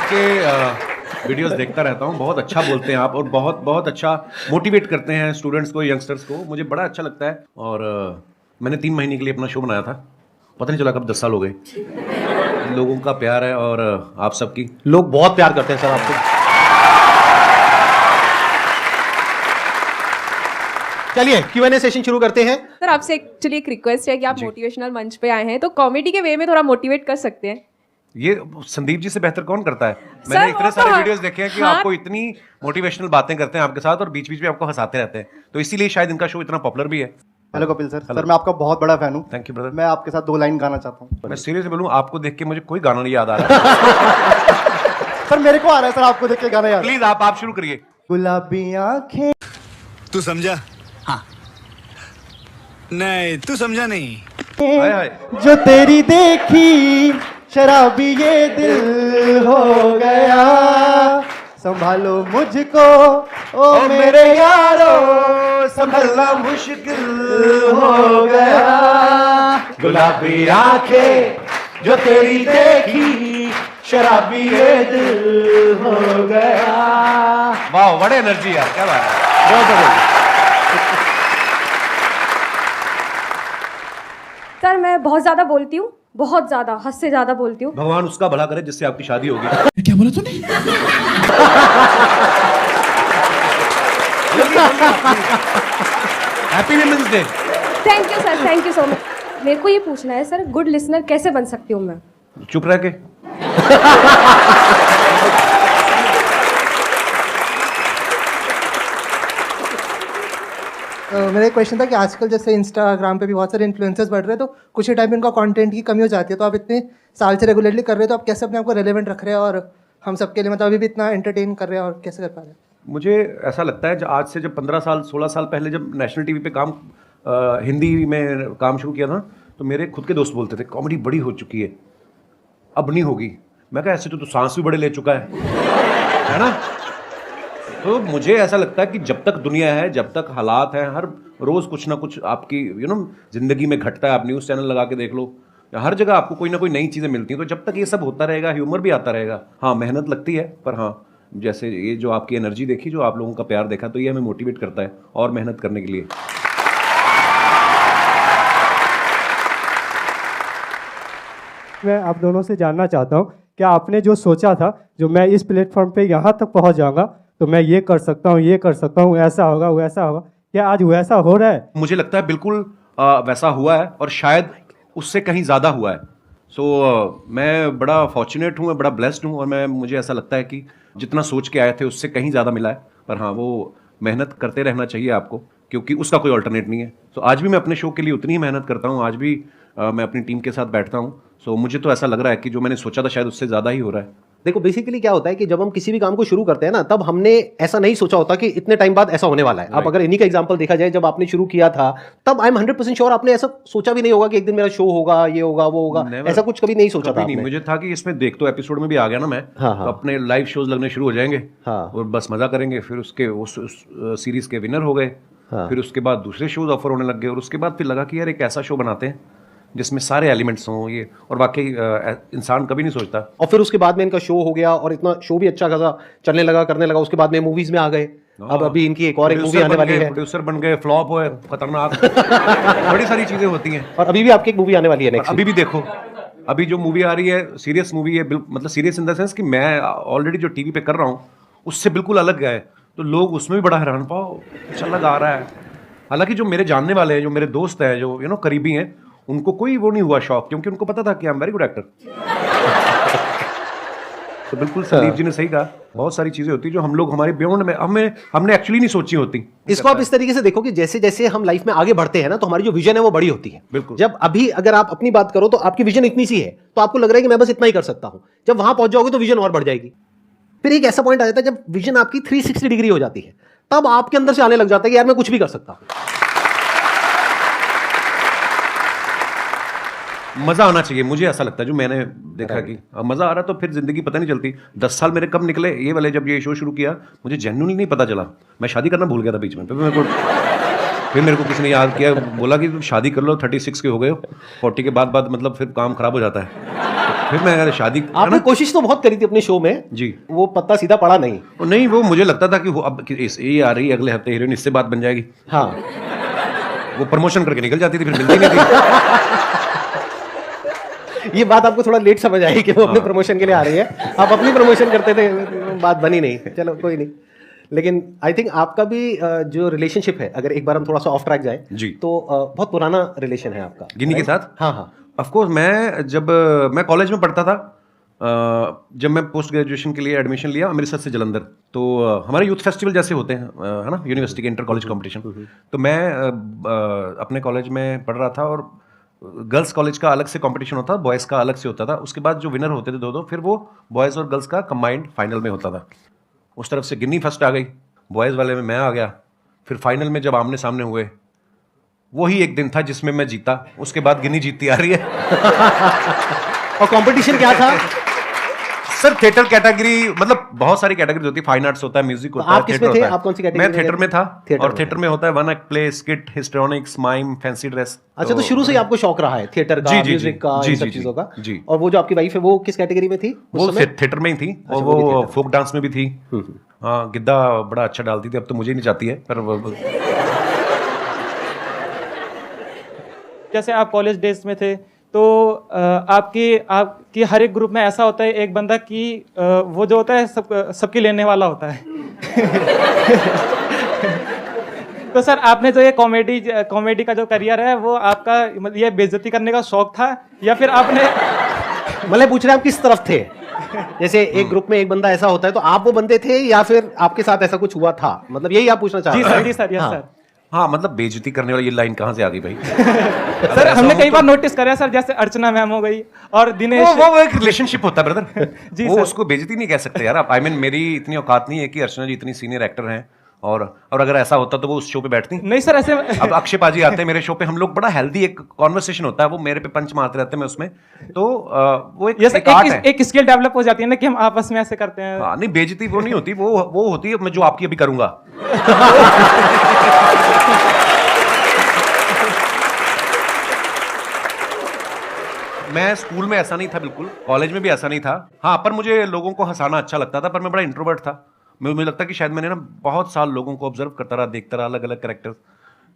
आपके वीडियोस देखता रहता हूँ, बहुत अच्छा बोलते हैं आप और बहुत बहुत अच्छा मोटिवेट करते हैं स्टूडेंट्स को, यंगस्टर्स को, मुझे बड़ा अच्छा लगता है। और मैंने 3 महीने के लिए अपना शो बनाया था, पता नहीं चला कब 10 साल हो गए। लोगों का प्यार है और आप सबकी, लोग बहुत प्यार करते हैं सर आपको। चलिए Q&A सेशन शुरू करते हैं। सर आपसे एक्चुअली एक रिक्वेस्ट है कि आप मोटिवेशनल मंच पे आए हैं तो कॉमेडी के वे में थोड़ा मोटिवेट कर सकते हैं। ये संदीप जी से बेहतर कौन करता है? मैंने इतने सारे वीडियोस देखे हैं कि आपको इतनी मोटिवेशनल बातें करते हैं आपके साथ और बीच बीच में आपको हंसाते रहते हैं, तो इसीलिए शायद इनका शो इतना पॉपुलर भी है। Hello Kapil sir. सर मैं आपका बहुत बड़ा फैन हूँ। Thank you brother. मैं आपके साथ 2 लाइन गाना चाहता हूँ। मैं सीरियसली बोलूं, आपको देख के मुझे कोई गाना नहीं याद आ रहा। सर मेरे को आ रहा है सर, आपको देख के गाना याद। प्लीज आप शुरू करिए। गुलाबी आंखें। तू समझा? हाँ। नहीं तू समझा नहीं। हाय हाय। जो तेरी देखी शराबी ये दिल हो गया, संभालो मुझको ओ मेरे यारो, संभलना मुश्किल हो गया। गुलाबी आंखें जो तेरी देखी शराबी ये दिल हो गया। वाह, बड़े एनर्जी यार, क्या बात है, बहुत बढ़िया। सर मैं बहुत ज्यादा बोलती हूँ, बहुत ज्यादा, हद से ज्यादा बोलती हूँ। भगवान उसका भला करे जिससे आपकी शादी होगी। क्या बोला तूने? Happy women's day. Thank you sir, thank you so much. मेरे को ये पूछना है सर, गुड लिसनर कैसे बन सकती हूँ मैं? चुप रह के। मेरा एक क्वेश्चन था कि आजकल जैसे इंस्टाग्राम पे भी बहुत सारे इन्फ्लुएंसर्स बढ़ रहे हैं, तो कुछ ही टाइम में उनका कंटेंट की कमी हो जाती है, तो आप इतने साल से रेगुलरली कर रहे हैं, तो आप कैसे अपने आप को रेलेवेंट रख रहे हैं और हम सबके लिए मतलब अभी भी इतना एंटरटेन कर रहे हैं, और कैसे कर पा रहे हैं? मुझे ऐसा लगता है आज से जब 15 साल 16 साल पहले जब नेशनल टीवी पे हिंदी में काम शुरू किया था, तो मेरे खुद के दोस्त बोलते थे कॉमेडी बड़ी हो चुकी है, अब नहीं होगी। मैं कहा ऐसे तो सांस भी बड़े ले चुका है ना। तो मुझे ऐसा लगता है कि जब तक दुनिया है, जब तक हालात हैं, हर रोज़ कुछ ना कुछ आपकी ज़िंदगी में घटता है। आप न्यूज़ चैनल लगा के देख लो, हर जगह आपको कोई ना कोई नई चीज़ें मिलती हैं। तो जब तक ये सब होता रहेगा, ह्यूमर भी आता रहेगा। हाँ, मेहनत लगती है, पर हाँ, जैसे ये जो आपकी एनर्जी देखी, जो आप लोगों का प्यार देखा, तो ये हमें मोटिवेट करता है और मेहनत करने के लिए। मैं आप दोनों से जानना चाहता हूँ, क्या आपने जो सोचा था, जो मैं इस प्लेटफॉर्म पे यहाँ तक पहुँच जाऊँगा, तो मैं ये कर सकता हूँ, ये कर सकता हूँ, ऐसा होगा वैसा होगा, क्या आज वैसा हो रहा है? मुझे लगता है बिल्कुल वैसा हुआ है और शायद उससे कहीं ज़्यादा हुआ है। मैं बड़ा फॉर्चुनेट हूँ, मैं बड़ा ब्लेस्ड हूँ, और मुझे ऐसा लगता है कि जितना सोच के आए थे उससे कहीं ज़्यादा मिला है। पर हाँ, वो मेहनत करते रहना चाहिए आपको, क्योंकि उसका कोई अल्टरनेट नहीं है। आज भी मैं अपने शो के लिए उतनी ही मेहनत करता हूँ, आज भी मैं अपनी टीम के साथ बैठता हूँ। मुझे तो ऐसा लग रहा है कि जो मैंने सोचा था शायद उससे ज़्यादा ही हो रहा है। देखो बेसिकली क्या होता है कि जब हम किसी भी काम को शुरू करते हैं ना, तब हमने ऐसा नहीं सोचा होता कि इतने टाइम बाद ऐसा होने वाला है। अब अगर इन्हीं का एग्जांपल देखा जाए, जब आपने शुरू किया था तब आई एम 100% श्योर आपने ऐसा सोचा भी नहीं होगा कि एक दिन मेरा शो होगा, ये होगा, वो होगा। ऐसा कुछ कभी नहीं सोचा था? नहीं, मुझे था कि इसमें देख तो एपिसोड में भी आ गया ना मैं। हाँ। तो अपने लाइव शोज लगने शुरू हो जाएंगे। हाँ। और बस मजा करेंगे। फिर उसके उस सीरीज के विनर हो गए। हाँ। फिर उसके बाद दूसरे शोज ऑफर होने लग गए, और उसके बाद फिर लगा कि यार एक ऐसा शो बनाते हैं जिसमें सारे एलिमेंट्स हों ये, और वाकई इंसान कभी नहीं सोचता। और फिर उसके बाद में इनका शो हो गया और इतना शो भी अच्छा खासा चलने लगा, करने लगा। उसके बाद में मूवीज में आ गए। अब अभी इनकी एक और एक मूवी आने वाली है। प्रोड्यूसर बन गए, फ्लॉप हुए, खतरनाक। बड़ी सारी चीजें होती हैं। और अभी भी आपकी एक मूवी आने वाली है नेक्स्ट। अभी भी देखो, अभी जो मूवी आ रही है सीरियस मूवी है, मतलब सीरियस इन द सेंस कि मैं ऑलरेडी जो टीवी पे कर रहा हूँ उससे बिल्कुल अलग है, तो लोग उसमें भी बड़ा हैरान पाओ अच्छा अलग आ रहा है। हालांकि जो मेरे जानने वाले हैं, जो मेरे दोस्त हैं, जो करीबी हैं, उनको कोई वो नहीं हुआ शौक, क्योंकि उनको पता था कि I am very good actor. तो बिल्कुल संदीप जी ने सही कहा, बहुत सारी चीजें होती हैं जो हम लोग हमारे बियॉन्ड में हमने एक्चुअली नहीं सोची होती। इसको आप इस तरीके से देखो कि जैसे जैसे हम लाइफ में आगे बढ़ते हैं ना, तो हमारी जो विजन है वो बड़ी होती है। बिल्कुल। जब अभी अगर आप अपनी बात करो तो आपकी विजन इतनी सी है, तो आपको लग रहा है कि मैं बस इतना ही कर सकता हूं। जब वहां पहुंच जाओगे तो विजन और बढ़ जाएगी। फिर एक ऐसा पॉइंट आ जाता है जब विजन आपकी 360 डिग्री हो जाती है, तब आपके अंदर से आने लग जाता है कि यार मैं कुछ भी कर सकता हूं। मजा आना चाहिए, मुझे ऐसा लगता है, जो मैंने देखा कि मजा आ रहा, तो फिर जिंदगी पता नहीं चलती। 10 साल मेरे कब निकले ये वाले, जब ये शो शुरू किया मुझे जेन्युइनली नहीं पता चला। मैं शादी करना भूल गया था बीच में। फिर मेरे को किसी ने याद किया, बोला कि तुम शादी कर लो, 36 के हो गए हो, 40 के बाद मतलब फिर काम खराब हो जाता है। फिर मैं अगर शादी है आपने ना कोशिश तो बहुत करी थी अपने शो में, जी वो पत्ता सीधा पड़ा नहीं। वो नहीं, वो मुझे लगता था कि वो अब ये आ रही है अगले हफ्ते हीरोइन, इससे बात बन जाएगी। हाँ, वो प्रमोशन करके निकल जाती थी, फिर मिलती नहीं थी। ये बात आपको थोड़ा लेट समझ आई कि वो अपने प्रमोशन के लिए आ रही है, आप अपनी प्रमोशन करते थे, बात बनी नहीं, चलो कोई नहीं। लेकिन आई थिंक आपका भी जो रिलेशनशिप है, अगर एक बार हम थोड़ा सा ऑफ ट्रैक जाए जी। तो बहुत पुराना रिलेशन है आपका गिन्नी के साथ। हाँ हाँ, ऑफ कोर्स मैं कॉलेज में पढ़ता था, जब मैं पोस्ट ग्रेजुएशन के लिए एडमिशन लिया अमृतसर से जलंधर, तो हमारे यूथ फेस्टिवल जैसे होते हैं है ना, यूनिवर्सिटी के इंटर कॉलेज कॉम्पिटिशन, तो मैं अपने कॉलेज में पढ़ रहा था और गर्ल्स कॉलेज का अलग से कंपटीशन होता था, बॉयज़ का अलग से होता था। उसके बाद जो विनर होते थे दो फिर वो बॉयज़ और गर्ल्स का कंबाइंड फाइनल में होता था। उस तरफ से गिन्नी फर्स्ट आ गई, बॉयज़ वाले में मैं आ गया, फिर फाइनल में जब आमने सामने हुए, वही एक दिन था जिसमें मैं जीता, उसके बाद गिन्नी जीतती आ रही है। और कंपटीशन क्या था सर? थिएटर कैटेगरी, मतलब बहुत सारी कैटेगरी होती है, फाइन आर्ट्स होता है, म्यूजिक होता है, आप किसमें थे? आप कौन सी कैटेगरी मैं में थिएटर में था। थिएटर और में। थिएटर में होता है one act play, skit, histrionics, mime, fancy dress. अच्छा, तो शुरू से ही आपको शौक रहा है थिएटर का, जी, जी, म्यूजिक जी, का, जी, इन सब जी, चीजों का जी। और वो जो आपकी वाइफ है वो किस कैटेगरी में थी उस वो समय? थिएटर में ही थी, और वो भी वो थिएटर। फोक डांस में भी थी। हाँ, गिद्दा बड़ा अच्छा डालती थी, अब तो मुझे नहीं चाहती है, पर जैसे आप कॉलेज डेज में थे तो आपकी हर एक ग्रुप में ऐसा होता है एक बंदा कि वो जो होता है सबकी लेने वाला होता है। तो सर, आपने जो ये कॉमेडी का जो करियर है वो आपका मतलब ये बेइज्जती करने का शौक था या फिर आपने मतलब पूछ रहे हैं आप किस तरफ थे? जैसे एक ग्रुप में एक बंदा ऐसा होता है तो आप वो बंदे थे या फिर आपके साथ ऐसा कुछ हुआ था, मतलब यही आप पूछना चाह रहे जी हैं? सर, जी सर, यस हाँ। सर। हाँ, मतलब बेइज्जती करने वाली ये लाइन कहाँ से आ गई भाई? सर, हमने कई बार नोटिस करा सर, जैसे अर्चना मैम हो गई और दिनेश। वो एक रिलेशनशिप होता है ब्रदर। जी वो सर। उसको बेइज्जती नहीं कह सकते यार आप। आई मीन मेरी इतनी औकात नहीं है कि अर्चना जी इतनी सीनियर एक्टर हैं, और अगर ऐसा होता तो वो उस शो पे बैठती। नहीं सर, ऐसे अब अक्षय पाजी आते हैं मेरे शो पे, हम लोग बड़ा हेल्दी एक कॉन्वर्सेशन होता है, वो मेरे पे पंच मारते रहते हैं, मैं उसमें, तो वो एक आर्ट है। एक स्किल डेवलप हो जाती है ना कि हम आपस में ऐसे करते हैं। हाँ, नहीं बेइज्जती वो नहीं होती, वो होती है मैं जो आपकी अभी करूंगा। मैं स्कूल में ऐसा नहीं था बिल्कुल, कॉलेज में भी ऐसा नहीं था। हाँ, पर मुझे लोगों को हंसाना अच्छा लगता था, पर मैं बड़ा इंट्रोवर्ट था। मुझे लगता है कि शायद मैंने ना बहुत साल लोगों को ऑब्जर्व करता रहा, देखता रहा, अलग अलग कैरेक्टर।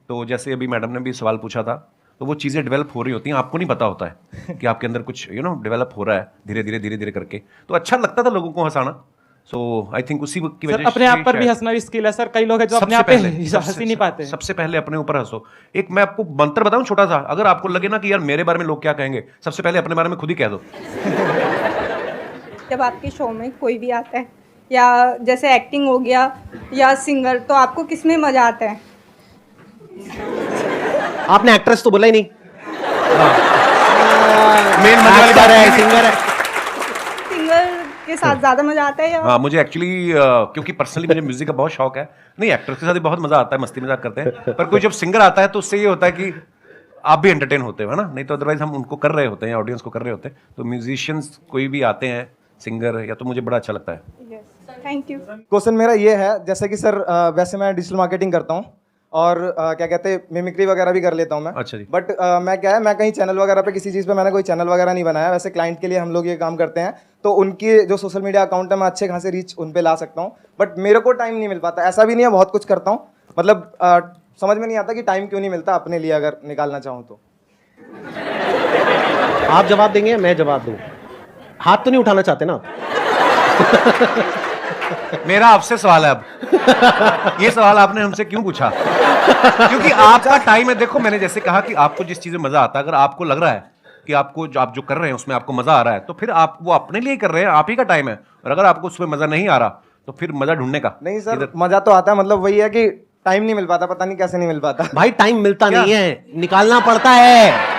तो जैसे अभी मैडम ने भी सवाल पूछा था, तो वो चीज़ें डेवलप हो रही होती हैं, आपको नहीं पता होता है कि आपके अंदर कुछ डेवलप हो रहा है धीरे धीरे करके। तो अच्छा लगता था लोगों को हंसाना। सो आई थिंक उसी की सर, वजह अपने आप पर भी शायद- हंसना भी स्किल है सर। कई लोग हैं जो अपने सबसे आप पे पहले हंस ही नहीं पाते। सबसे पहले अपने ऊपर हंसो। एक मैं आपको मंत्र बताऊं छोटा सा, अगर आपको लगे ना कि यार मेरे बारे में लोग क्या कहेंगे, सबसे पहले अपने बारे में खुद ही कह दो। जब आपके शो में कोई भी आता है या जैसे एक्टिंग हो गया या सिंगर, तो आपको किस में मजा आता है? आपने एक्ट्रेस तो बोला ही नहीं। मेन मजे वाली बात है सिंगर है। सिंगर के साथ ज़्यादा मजा आता है या हाँ, मुझे एक्चुअली क्योंकि पर्सनली मुझे म्यूजिक का बहुत शौक है। नहीं, एक्टर्स के साथ भी बहुत मजा आता है, मस्ती मजाक करते हैं, पर कोई जब सिंगर आता है तो उससे ये होता है कि आप भी एंटरटेन होते हो, है ना? नहीं तो अदरवाइज हम उनको कर रहे होते हैं, ऑडियंस को कर रहे होते हैं। तो म्यूजिशियंस कोई भी आते हैं, सिंगर, या तो मुझे बड़ा अच्छा लगता है। Thank you. क्वेश्चन मेरा ये है, जैसे कि सर वैसे मैं डिजिटल मार्केटिंग करता हूँ और क्या कहते हैं मिमिक्री वगैरह भी कर लेता हूँ मैं। अच्छा जी। बट मैं कहीं चैनल वगैरह पे किसी चीज़ पे मैंने कोई चैनल वगैरह नहीं बनाया। वैसे क्लाइंट के लिए हम लोग ये काम करते हैं, तो उनकी जो सोशल मीडिया अकाउंट है मैं अच्छे खासे रीच उन पे ला सकता हूँ, बट मेरे को टाइम नहीं मिल पाता। ऐसा भी नहीं है, बहुत कुछ करता हूँ, मतलब समझ में नहीं आता कि टाइम क्यों नहीं मिलता अपने लिए अगर निकालना चाहूँ तो। आप जवाब देंगे, मैं जवाब दूं? हाथ तो नहीं उठाना चाहते ना आप? मेरा आपसे सवाल है अब, ये सवाल आपने हमसे क्यों पूछा? क्योंकि आपका टाइम है। देखो, मैंने जैसे कहा कि आपको जिस चीज में मजा आता है, अगर आपको लग रहा है कि आपको आप जो कर रहे हैं उसमें आपको मजा आ रहा है, तो फिर आप वो अपने लिए कर रहे हैं, आप ही का टाइम है। और अगर आपको उसमें मजा नहीं आ रहा तो फिर मजा ढूंढने का। नहीं सर, मजा तो आता है, मतलब वही है कि टाइम नहीं मिल पाता, पता नहीं कैसे नहीं मिल पाता। भाई टाइम मिलता नहीं है, निकालना पड़ता है।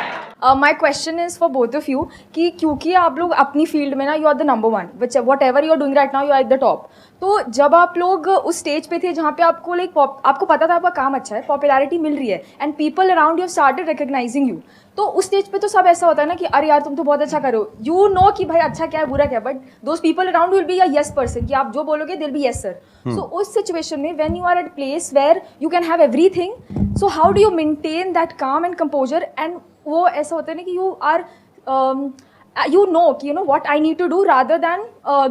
My question is for both of you कि क्योंकि आप लोग अपनी फील्ड में ना you are the number one, which whatever you are doing right now you are at the top. तो जब आप लोग उस स्टेज पे थे जहाँ पे आपको लाइक आपको पता था आपका काम अच्छा है, पॉपुलैरिटी मिल रही है and people around you started recognising you, तो उस स्टेज पे तो सब ऐसा होता है ना कि अरे यार तुम तो बहुत अच्छा करो, यू नो कि भाई अच्छा क्या है बुरा क्या है, but those people around will be a yes person कि आप जो बोलोगे दिल बी यस सर। सो उस सिचुएशन में when you are at place where you can have everything, so how do you maintain that calm and composure? And वो ऐसा होता है ना कि यू आर you know कि you know what I need to do rather than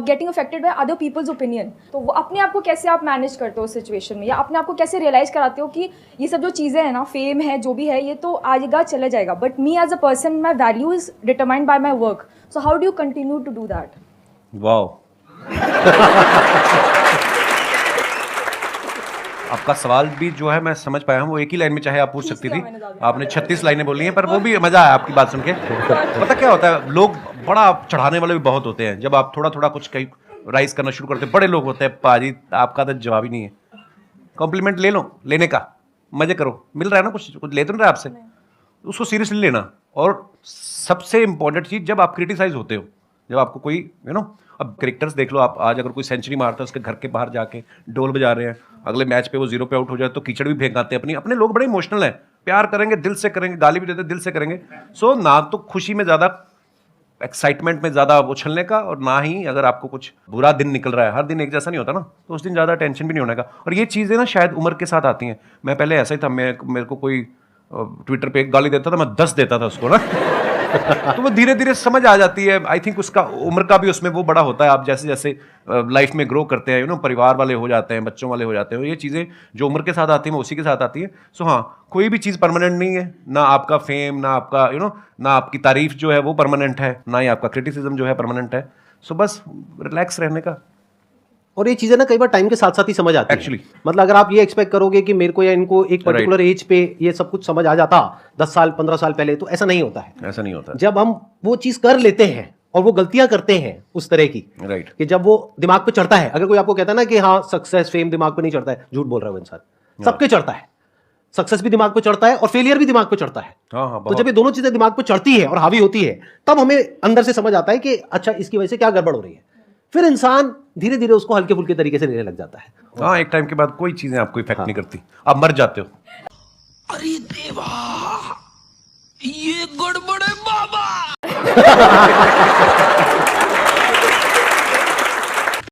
getting affected by other people's opinion. तो वो अपने आप को कैसे आप मैनेज करते हो उस सिचुएशन में, या अपने आप को कैसे रियलाइज कराते हो कि ये सब जो चीज़ें हैं ना, फेम है, जो भी है, ये तो आएगा चला जाएगा, but me as a person my value is determined by my work. So how do you continue to do that? Wow. आपका सवाल भी जो है मैं समझ पाया हूँ, वो एक ही लाइन में चाहे आप पूछ सकती थी. आपने 36 लाइनें बोली हैं, पर वो भी मजा आया आपकी बात सुन के. पता क्या होता है, लोग बड़ा चढ़ाने वाले भी बहुत होते हैं. जब आप थोड़ा थोड़ा कुछ कहीं राइज करना शुरू करते हैं, बड़े लोग होते हैं, पाजी आपका तो जवाब ही नहीं है. कॉम्प्लीमेंट ले लो, लेने का मजे करो, मिल रहा है ना, कुछ कुछ ले तो नहीं रहा आपसे, उसको सीरियसली लेना. और सबसे इंपॉर्टेंट चीज़, जब आप क्रिटिसाइज होते हो, जब आपको कोई अब क्रिकेटर्स देख लो आप, आज अगर कोई सेंचुरी मारता है, उसके घर के बाहर जाके डोल बजा रहे हैं, अगले मैच पे वो 0 पे आउट हो जाए तो कीचड़ भी फेंक आते हैं. अपने लोग बड़े इमोशनल हैं, प्यार करेंगे दिल से करेंगे, गाली भी देते दिल से करेंगे. सो ना तो खुशी में ज़्यादा, एक्साइटमेंट में ज़्यादा उछलने का, और ना ही अगर आपको कुछ बुरा दिन निकल रहा है, हर दिन एक जैसा नहीं होता ना, तो उस दिन ज़्यादा टेंशन भी नहीं होने का. और ये चीज़ें ना शायद उम्र के साथ आती हैं. मैं पहले ऐसा ही था, मेरे को कोई ट्विटर पे एक गाली देता था, मैं 10 देता था उसको ना. तो वो धीरे धीरे समझ आ जाती है. आई थिंक उसका उम्र का भी उसमें वो बड़ा होता है. आप जैसे जैसे लाइफ में ग्रो करते हैं, परिवार वाले हो जाते हैं, बच्चों वाले हो जाते हैं, ये चीज़ें जो उम्र के साथ आती हैं वो उसी के साथ आती है. सो हाँ, कोई भी चीज़ परमानेंट नहीं है. ना आपका फेम, ना आपका ना आपकी तारीफ जो है वो परमानेंट है, ना ही आपका क्रिटिसिज्म जो है परमानेंट है. सो बस रिलैक्स रहने का. और ये चीजें ना कई बार टाइम के साथ साथ ही समझ आती Actually. है. मतलब अगर आप ये एक्सपेक्ट करोगे कि मेरे को या इनको एक पर्टिकुलर एज पे ये सब कुछ समझ आ जाता 10 साल 15 साल पहले, तो ऐसा नहीं होता है. ऐसा नहीं होता. जब हम वो चीज कर लेते हैं और वो गलतियां करते हैं उस तरह की, राइट, कि जब वो दिमाग पे चढ़ता है. अगर कोई आपको कहता है ना कि हाँ सक्सेस फेम दिमाग पे नहीं चढ़ता है, झूठ बोल रहा है वो इंसान. सबके चढ़ता है. सक्सेस भी दिमाग पे चढ़ता है और फेलियर भी दिमाग पे चढ़ता है. तो जब ये दोनों चीजें दिमाग पे चढ़ती है और हावी होती है, तब हमें अंदर से समझ आता है कि अच्छा इसकी वजह से क्या गड़बड़ हो रही है. फिर इंसान धीरे धीरे उसको हल्के फुल्के तरीके से लेने लग जाता है. हाँ, एक टाइम के बाद कोई चीजें आपको इफेक्ट नहीं करती, आप मर जाते हो. अरे देवा, ये गड़बड़ है बाबा.